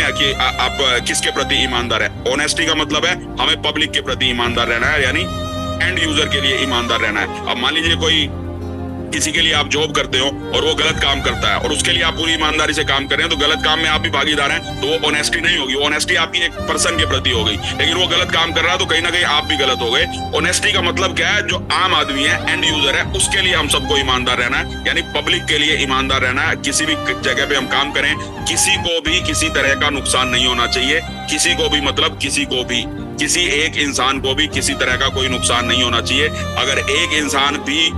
है कि आप किसके प्रति ईमानदार है। ऑनेस्टी का मतलब है हमें पब्लिक के प्रति ईमानदार रहना है, यानी एंड यूजर के लिए ईमानदार रहना है। अब मान लीजिए कोई किसी के लिए आप जॉब करते हो और वो गलत काम करता है और उसके लिए आप पूरी ईमानदारी से काम कर रहे हैं, तो गलत काम में आप भी भागीदार हैं, तो वो ऑनेस्टी नहीं होगी। ऑनेस्टी आपकी एक पर्सन के प्रति हो गई, लेकिन वो गलत काम कर रहा है तो कहीं ना कहीं आप भी गलत हो गए। ऑनेस्टी का मतलब क्या है, जो आम आदमी है, एंड यूजर है, उसके लिए हम सबको ईमानदार रहना है, यानी पब्लिक के लिए ईमानदार रहना है। किसी भी जगह पे हम काम करें, किसी को भी किसी तरह का नुकसान नहीं होना चाहिए, किसी को भी मतलब किसी को भी, किसी एक इंसान को भी किसी तरह का कोई नुकसान नहीं होना चाहिए। अगर एक इंसान भी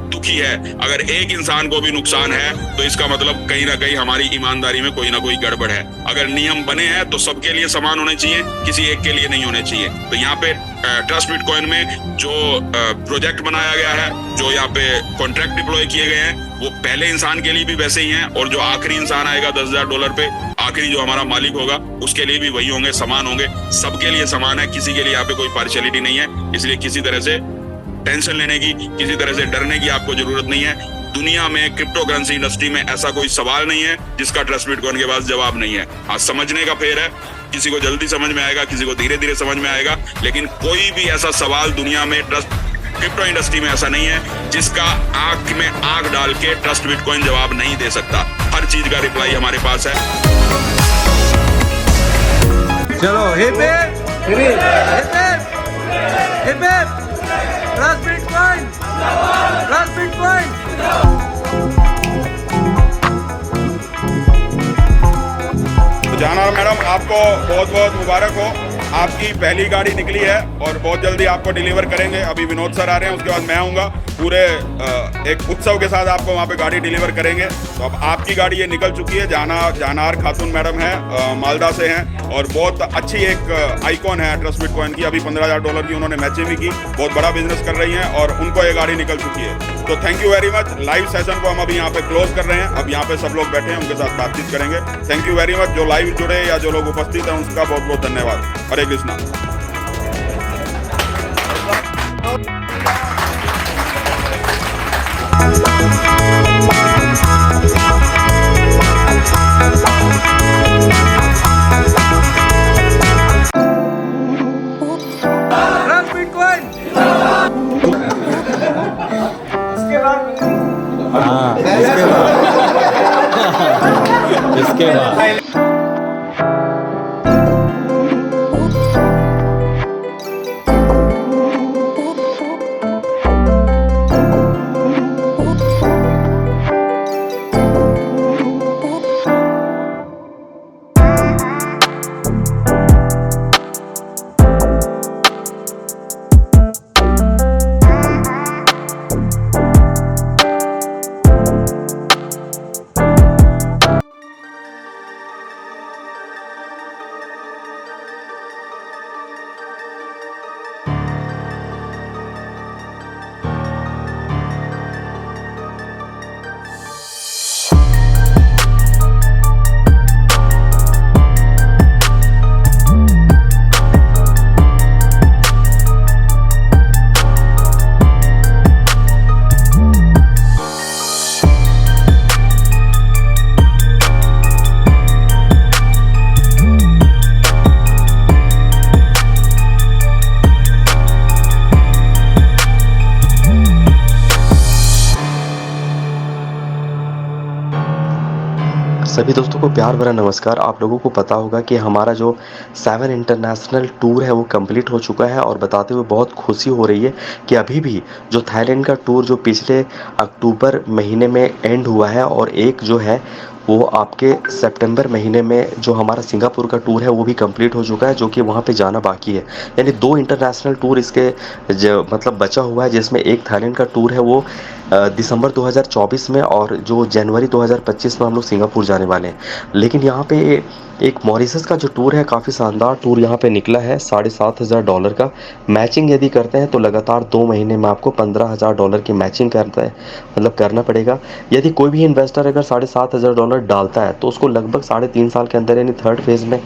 दुखी है, अगर एक इंसान को भी नुकसान है, तो इसका मतलब कहीं ना कहीं हमारी ईमानदारी में कोई ना कोई गड़बड़ है। अगर नियम बने हैं तो सबके लिए समान होने चाहिए, किसी एक के लिए नहीं होने चाहिए। तो यहाँ पे ट्रस्ट बिटकॉइन में जो प्रोजेक्ट बनाया गया है, जो यहाँ पे कॉन्ट्रैक्ट डिप्लॉय किए गए हैं, वो पहले इंसान के लिए भी वैसे ही हैं, और जो आखिरी इंसान आएगा $10,000 पे, आखिरी जो हमारा मालिक होगा, उसके लिए भी वही होंगे, समान होंगे, सबके लिए समान है, किसी के लिए यहाँ पे कोई पार्शियलिटी नहीं है। इसलिए किसी तरह से टेंशन लेने की, किसी तरह से डरने की आपको जरूरत नहीं है। दुनिया में क्रिप्टो करेंसी इंडस्ट्री में ऐसा कोई सवाल नहीं है जिसका ट्रस्ट बिटकॉइन के पास जवाब नहीं है। हाँ, समझने का फेर है, किसी को जल्दी समझ में आएगा, किसी को धीरे धीरे समझ में आएगा, लेकिन कोई भी ऐसा सवाल दुनिया में क्रिप्टो इंडस्ट्री में ऐसा नहीं है जिसका आंख में आंख डाल के ट्रस्ट बिटकॉइन जवाब नहीं दे सकता। हर चीज का रिप्लाई हमारे पास है। चलो hip hip hip hip trust bitcoin, trust bitcoin. तो जाना मैडम, आपको बहुत बहुत मुबारक हो, आपकी पहली गाड़ी निकली है और बहुत जल्दी आपको डिलीवर करेंगे। अभी विनोद सर आ रहे हैं, उसके बाद मैं आऊँगा, पूरे एक उत्सव के साथ आपको वहाँ पे गाड़ी डिलीवर करेंगे। तो अब आपकी गाड़ी ये निकल चुकी है। जानहार खातून मैडम है, मालदा से हैं, और बहुत अच्छी एक आइकॉन है ट्रस्ट बिटकॉइन की। अभी $15,000 की उन्होंने मैचिंग भी की, बहुत बड़ा बिजनेस कर रही हैं, और उनको ये गाड़ी निकल चुकी है। तो thank you very much. Live session को हम अभी यहाँ पे क्लोज कर रहे हैं। अब यहाँ पे सब लोग बैठे हैं, उनके साथ बातचीत करेंगे। Thank you very much. जो लाइव जुड़े या जो लोग उपस्थित हैं, उसका बहुत बहुत धन्यवाद। हरे कृष्णा। Trust bitcoin. इसके बाद सभी दोस्तों को प्यार भरा नमस्कार। आप लोगों को पता होगा कि हमारा जो 7 इंटरनेशनल टूर है वो कंप्लीट हो चुका है, और बताते हुए बहुत खुशी हो रही है कि अभी भी जो थाईलैंड का टूर जो पिछले अक्टूबर महीने में एंड हुआ है, और एक जो है वो आपके सितंबर महीने में जो हमारा सिंगापुर का टूर है वो भी कंप्लीट हो चुका है, जो कि वहाँ पे जाना बाकी है। यानी 2 इंटरनेशनल टूर इसके मतलब बचा हुआ है, जिसमें एक थाईलैंड का टूर है वो दिसंबर 2024 में, और जो जनवरी 2025 में हम लोग सिंगापुर जाने वाले हैं। लेकिन यहाँ पे एक मॉरिशस का जो टूर है, काफ़ी शानदार टूर यहाँ पे निकला है। $7,500 का मैचिंग यदि करते हैं तो लगातार 2 महीने में आपको $15,000 की मैचिंग करता है, मतलब करना पड़ेगा। यदि कोई भी इन्वेस्टर अगर $7,500 डालता है तो उसको लगभग 3.5 साल के अंदर यानी थर्ड फेज़ में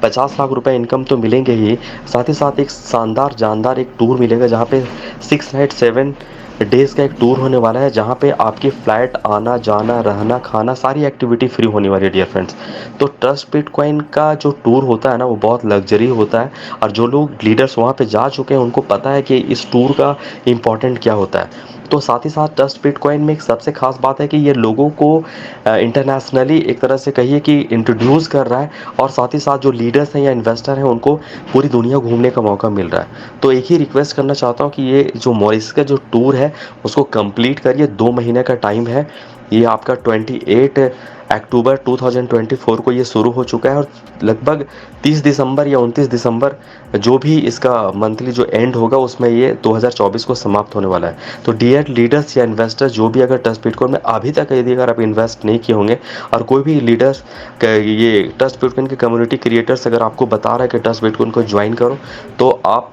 50 लाख रुपए इनकम तो मिलेंगे ही, साथ ही साथ एक शानदार जानदार एक टूर मिलेगा, जहाँ पे 6 नाइट 7 डेज़ का एक टूर होने वाला है, जहाँ पे आपकी फ़्लाइट आना जाना रहना खाना सारी एक्टिविटी फ्री होने वाली है डियर फ्रेंड्स। तो ट्रस्ट बिटकॉइन का जो टूर होता है ना, वो बहुत लग्जरी होता है, और जो लोग लीडर्स वहाँ पे जा चुके हैं उनको पता है कि इस टूर का इम्पोर्टेंट क्या होता है। तो साथ ही साथ ट्रस्ट बिटकॉइन में एक सबसे खास बात है कि ये लोगों को इंटरनेशनली एक तरह से कहिए कि इंट्रोड्यूस कर रहा है, और साथ ही साथ जो लीडर्स हैं या इन्वेस्टर हैं उनको पूरी दुनिया घूमने का मौका मिल रहा है। तो एक ही रिक्वेस्ट करना चाहता हूँ कि ये जो मॉरिशस का जो टूर है उसको कंप्लीट करिए। 2 महीने का टाइम है। ये आपका 28 अक्टूबर 2024 को ये शुरू हो चुका है, और लगभग 30 दिसंबर या 29 दिसंबर जो भी इसका मंथली जो एंड होगा उसमें ये 2024 को समाप्त होने वाला है। तो डियर लीडर्स या इन्वेस्टर्स जो भी अगर ट्रस्ट बिटकॉइन में अभी तक यदि अगर आप इन्वेस्ट नहीं किए होंगे, और कोई भी लीडर्स ये ट्रस्ट बिटकॉइन के कम्युनिटी क्रिएटर्स अगर आपको बता रहा है कि ट्रस्ट बिटकॉइन को ज्वाइन करो, तो आप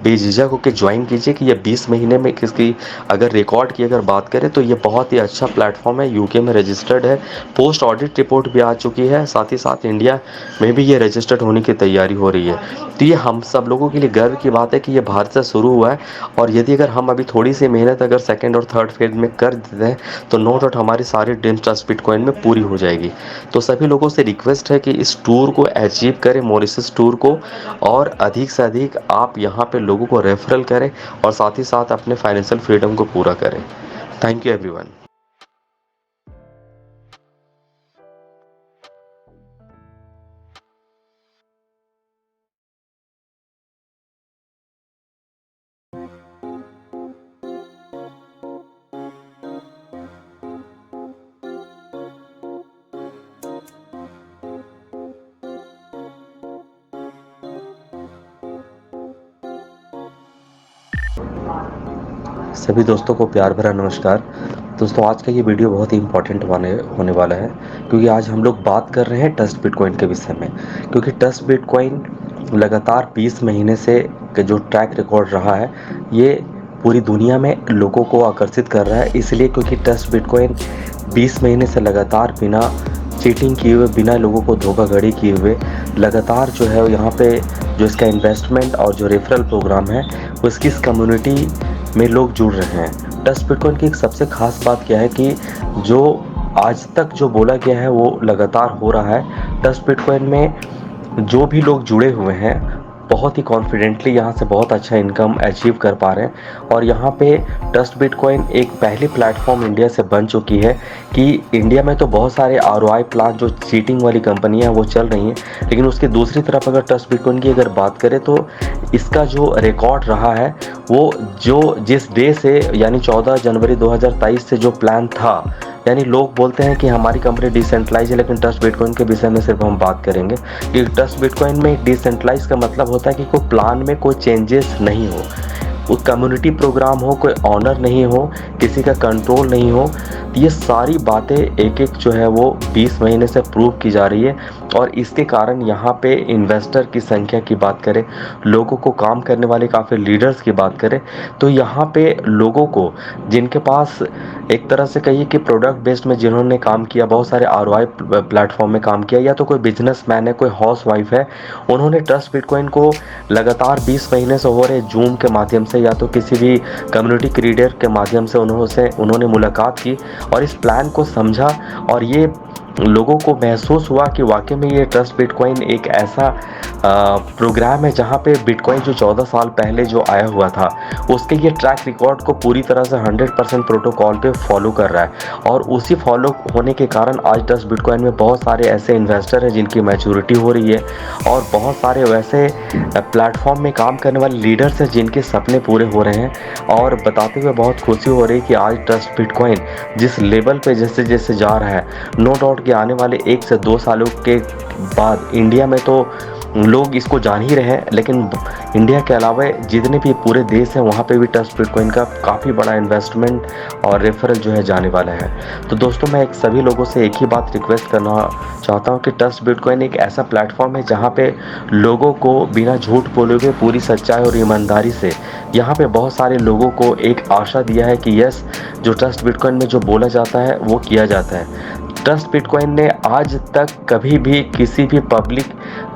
बेझिझक होकर ज्वाइन कीजिए। कि ये 20 महीने में किसकी अगर रिकॉर्ड की अगर बात करें तो ये बहुत ही अच्छा प्लेटफॉर्म है। यूके में रजिस्टर्ड है, पोस्ट ऑडिट रिपोर्ट भी आ चुकी है, साथ ही साथ इंडिया में भी ये रजिस्टर्ड होने की तैयारी हो रही है। तो ये हम सब लोगों के लिए गर्व की बात है कि ये भारत से शुरू हुआ है, और यदि अगर हम अभी थोड़ी सी मेहनत अगर सेकेंड और थर्ड फेज में कर देते हैं तो नो डाउट हमारी सारी ड्रीम्स ट्रस्ट बिटकॉइन में पूरी हो जाएगी। तो सभी लोगों से रिक्वेस्ट है कि इस टूर को अचीव करें, मॉरिशस टूर को, और अधिक से अधिक आप यहाँ पे लोगों को रेफरल करें, और साथ ही साथ अपने फाइनेंशियल फ्रीडम को पूरा करें। Thank you everyone. सभी दोस्तों को प्यार भरा नमस्कार। दोस्तों आज का ये वीडियो बहुत ही इम्पोर्टेंट होने वाला है, क्योंकि आज हम लोग बात कर रहे हैं ट्रस्ट बिटकॉइन के विषय में। क्योंकि ट्रस्ट बिटकॉइन लगातार 20 महीने से जो ट्रैक रिकॉर्ड रहा है, ये पूरी दुनिया में लोगों को आकर्षित कर रहा है। इसलिए क्योंकि ट्रस्ट बिटकॉइन 20 महीने से लगातार बिना चीटिंग किए हुए, बिना लोगों को धोखाधड़ी किए हुए लगातार जो है यहाँ पे जो इसका इन्वेस्टमेंट और जो रेफरल प्रोग्राम है वो इसकी इस कम्युनिटी में लोग जुड़ रहे हैं। ट्रस्ट बिटकॉइन की एक सबसे खास बात क्या है कि जो आज तक जो बोला गया है वो लगातार हो रहा है। ट्रस्ट बिटकॉइन में जो भी लोग जुड़े हुए हैं बहुत ही कॉन्फिडेंटली यहाँ से बहुत अच्छा इनकम अचीव कर पा रहे हैं। और यहाँ पे ट्रस्ट बिटकॉइन एक पहली प्लेटफॉर्म इंडिया से बन चुकी है कि इंडिया में तो बहुत सारे ROI प्लान जो चीटिंग वाली कंपनियाँ वो चल रही हैं, लेकिन उसकी दूसरी तरफ अगर ट्रस्ट बिटकॉइन की अगर बात करें तो इसका जो रिकॉर्ड रहा है वो जो जिस डे से यानी 14 जनवरी 2023 से जो प्लान था, यानी लोग बोलते हैं कि हमारी कंपनी डिसेंट्रलाइज है, लेकिन ट्रस्ट बिटकॉइन के विषय में सिर्फ हम बात करेंगे कि ट्रस्ट बिटकॉइन में डिसेंट्रलाइज का मतलब होता है कि कोई प्लान में कोई चेंजेस नहीं हो, वो कम्युनिटी प्रोग्राम हो, कोई ऑनर नहीं हो, किसी का कंट्रोल नहीं हो। ये सारी बातें एक एक जो है वो 20 महीने से प्रूव की जा रही है। और इसके कारण यहाँ पे इन्वेस्टर की संख्या की बात करें, लोगों को काम करने वाले काफ़ी लीडर्स की बात करें, तो यहाँ पे लोगों को जिनके पास एक तरह से कहिए कि प्रोडक्ट बेस्ड में जिन्होंने काम किया, बहुत सारे ROI प्लेटफॉर्म में काम किया, या तो कोई बिजनेसमैन है, कोई हाउस वाइफ है, उन्होंने ट्रस्ट बिटकॉइन को लगातार 20 महीने से हो रहे जूम के माध्यम से या तो किसी भी कम्युनिटी क्रिएटर के माध्यम से उन्होंने मुलाकात की और इस प्लान को समझा, और ये लोगों को महसूस हुआ कि वाकई में ये ट्रस्ट बिटकॉइन एक ऐसा प्रोग्राम है जहाँ पे बिटकॉइन जो 14 साल पहले जो आया हुआ था उसके ये ट्रैक रिकॉर्ड को पूरी तरह से 100% प्रोटोकॉल पे फॉलो कर रहा है। और उसी फॉलो होने के कारण आज ट्रस्ट बिटकॉइन में बहुत सारे ऐसे इन्वेस्टर हैं जिनकी मैच्योरिटी हो रही है, और बहुत सारे वैसे प्लेटफॉर्म में काम करने वाले लीडर्स हैं जिनके सपने पूरे हो रहे हैं। और बताते हुए बहुत खुशी हो रही है कि आज ट्रस्ट बिटकॉइन जिस लेवल पे जैसे जैसे जा रहा है, नो डाउट कि आने वाले 1 से 2 सालों के बाद इंडिया में तो लोग इसको जान ही रहे हैं, लेकिन इंडिया के अलावा जितने भी पूरे देश हैं वहाँ पे भी ट्रस्ट बिटकॉइन का काफ़ी बड़ा इन्वेस्टमेंट और रेफरल जो है जाने वाला है। तो दोस्तों मैं सभी लोगों से एक ही बात रिक्वेस्ट करना चाहता हूँ कि ट्रस्ट बिटकॉइन एक ऐसा प्लेटफॉर्म है जहाँ पे लोगों को बिना झूठ बोले हुए पूरी सच्चाई और ईमानदारी से यहाँ पे बहुत सारे लोगों को एक आशा दिया है कि यस, जो ट्रस्ट बिटकॉइन में जो बोला जाता है वो किया जाता है। ट्रस्ट बिटकॉइन ने आज तक कभी भी किसी भी पब्लिक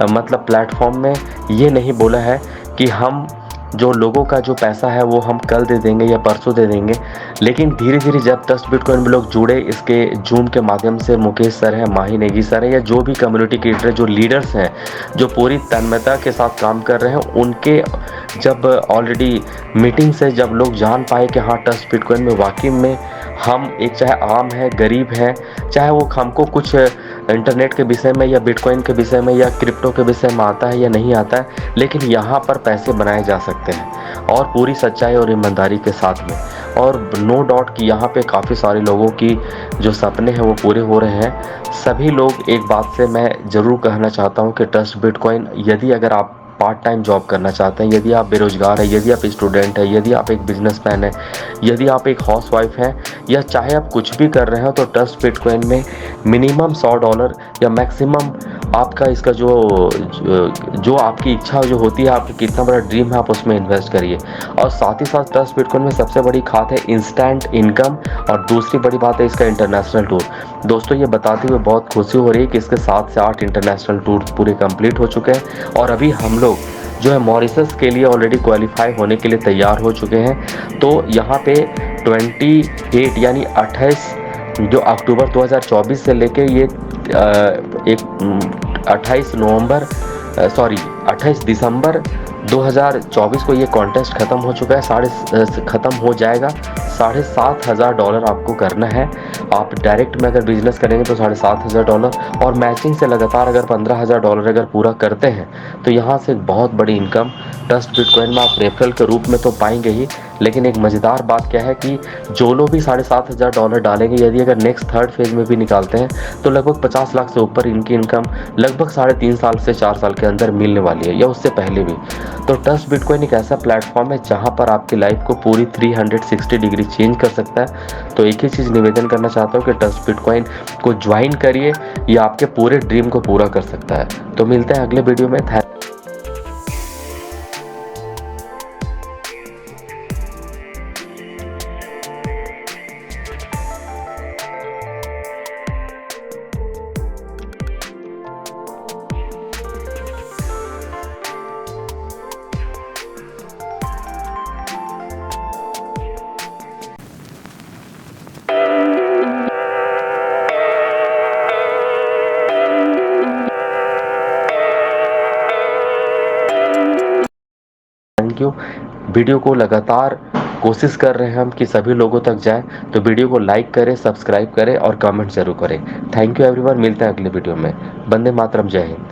मतलब प्लेटफॉर्म में ये नहीं बोला है कि हम जो लोगों का जो पैसा है वो हम कल दे देंगे या परसों दे देंगे। लेकिन धीरे धीरे जब ट्रस्ट बिटकॉइन में लोग जुड़े, इसके जूम के माध्यम से मुकेश सर हैं, माही नेगी सर हैं, या जो भी कम्युनिटी क्रिएटर जो लीडर्स हैं जो पूरी तन्मयता के साथ काम कर रहे हैं, उनके जब ऑलरेडी मीटिंग से जब लोग जान पाए कि हाँ ट्रस्ट बिटकॉइन में वाकई में हम एक, चाहे आम है गरीब है, चाहे वो हमको कुछ इंटरनेट के विषय में या बिटकॉइन के विषय में या क्रिप्टो के विषय में आता है या नहीं आता है, लेकिन यहाँ पर पैसे बनाए जा सकते हैं और पूरी सच्चाई और ईमानदारी के साथ में। और नो डाउट कि यहाँ पे काफ़ी सारे लोगों की जो सपने हैं वो पूरे हो रहे हैं। सभी लोग, एक बात से मैं ज़रूर कहना चाहता हूँ कि ट्रस्ट बिटकॉइन, यदि अगर आप पार्ट टाइम जॉब करना चाहते हैं, यदि आप बेरोजगार हैं, यदि आप स्टूडेंट हैं, यदि आप एक बिजनेसमैन हैं, यदि आप एक हाउसवाइफ हैं, या चाहे आप कुछ भी कर रहे हो, तो ट्रस्ट बिटकॉइन में मिनिमम $100 या मैक्सिमम आपका इसका जो आपकी इच्छा जो होती है, आपकी कितना बड़ा ड्रीम है, आप उसमें इन्वेस्ट करिए। और साथ ही साथ ट्रस्ट बिटकॉइन में सबसे बड़ी खात है इंस्टेंट इनकम, और दूसरी बड़ी बात है इसका इंटरनेशनल टूर। दोस्तों ये बताते हुए बहुत खुशी हो रही है कि इसके 7 से 8 इंटरनेशनल टूर पूरे कंप्लीट हो चुके हैं, और अभी हम लोग जो है मॉरिशस के लिए ऑलरेडी क्वालिफाई होने के लिए तैयार हो चुके हैं। तो यहाँ पे 28 यानी 28 जो अक्टूबर 2024 से लेके ये 28 दिसंबर 2024 को ये कॉन्टेस्ट ख़त्म हो चुका है, ख़त्म हो जाएगा। $7,500 आपको करना है। आप डायरेक्ट में अगर बिजनेस करेंगे तो $7,500, और मैचिंग से लगातार अगर $15,000 अगर पूरा करते हैं तो यहाँ से एक बहुत बड़ी इनकम ट्रस्ट बिटकॉइन में आप रेफरल के रूप में तो पाएंगे ही, लेकिन एक मज़ेदार बात क्या है कि जो लोग भी $7,500 डालेंगे, यदि अगर नेक्स्ट 3rd फेज़ में भी निकालते हैं तो लगभग 50 लाख से ऊपर इनकी इनकम लगभग 3.5 साल से 4 साल के अंदर मिलने वाली है, या उससे पहले भी। तो ट्रस्ट बिटकॉइन एक ऐसा प्लेटफॉर्म है जहाँ पर आपकी लाइफ को पूरी 360 डिग्री चेंज कर सकता है। तो एक ही चीज़ निवेदन करना चाहता हूँ कि ट्रस्ट बिटकॉइन को ज्वाइन करिए, ये आपके पूरे ड्रीम को पूरा कर सकता है। तो मिलते हैं अगले वीडियो में। Thank you. वीडियो को लगातार कोशिश कर रहे हैं हम कि सभी लोगों तक जाए, तो वीडियो को लाइक करें, सब्सक्राइब करें और कमेंट जरूर करें। थैंक यू एवरीवन, मिलते हैं अगले वीडियो में। वंदे मातरम, जय हिंद।